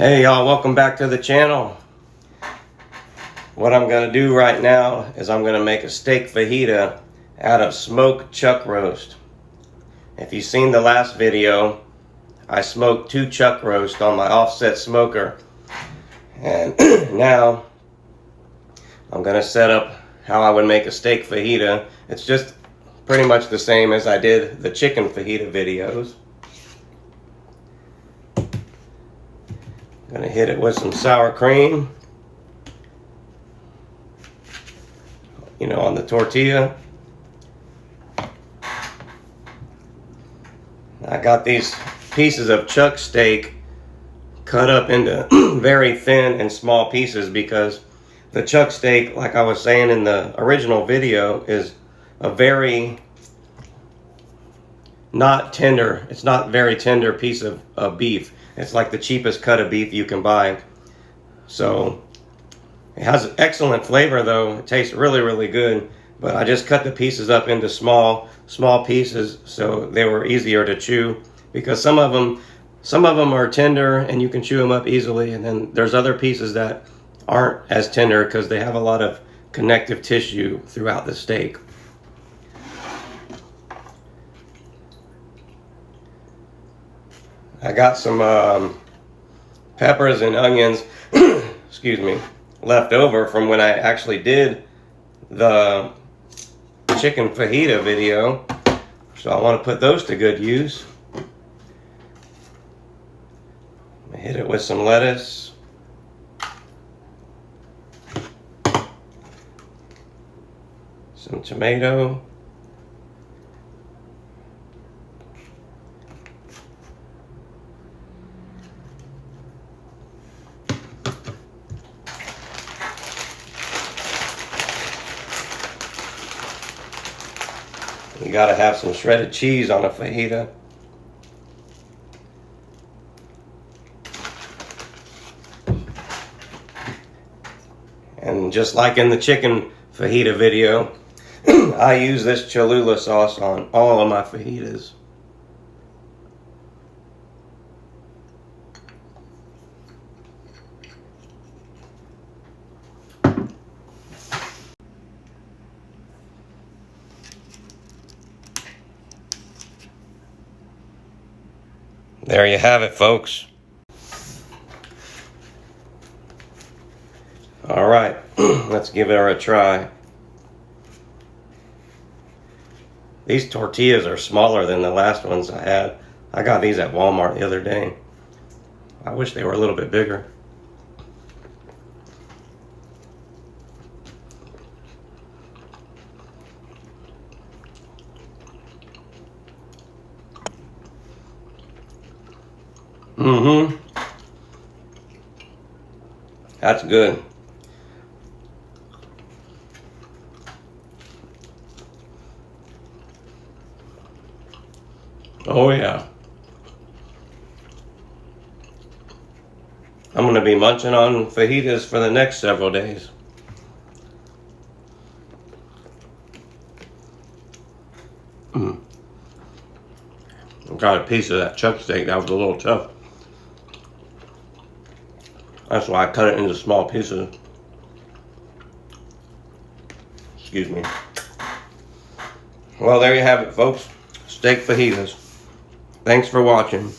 Hey y'all, welcome back to the channel. What I'm going to do right now is I'm going to make a steak fajita out of smoked chuck roast. If you've seen the last video, I smoked 2 chuck roast on my offset smoker. And now I'm going to set up how I would make a steak fajita. It's just pretty much the same as I did the chicken fajita videos. Gonna hit it with some sour cream, on the tortilla. I got these pieces of chuck steak cut up into very thin and small pieces because the chuck steak, like I was saying in the original video, is a very not tender. It's not very tender piece of beef. It's like the cheapest cut of beef you can buy. So it has excellent flavor though. It tastes really, really good. But I just cut the pieces up into small pieces so they were easier to chew, because some of them are tender and you can chew them up easily, and then there's other pieces that aren't as tender because they have a lot of connective tissue throughout the steak. I got some peppers and onions, excuse me, left over from when I actually did the chicken fajita video. So I want to put those to good use. Hit it with some lettuce. Some tomato. You gotta have some shredded cheese on a fajita. And just like in the chicken fajita video, I use this Cholula sauce on all of my fajitas. There you have it, folks. All right, let's give it a try. These tortillas are smaller than the last ones I had. I got these at Walmart the other day. I wish they were a little bit bigger. That's good. Oh yeah. I'm gonna be munching on fajitas for the next several days. Got a piece of that chuck steak that was a little tough. That's why I cut it into small pieces. Excuse me. Well, there you have it, folks. Steak fajitas. Thanks for watching.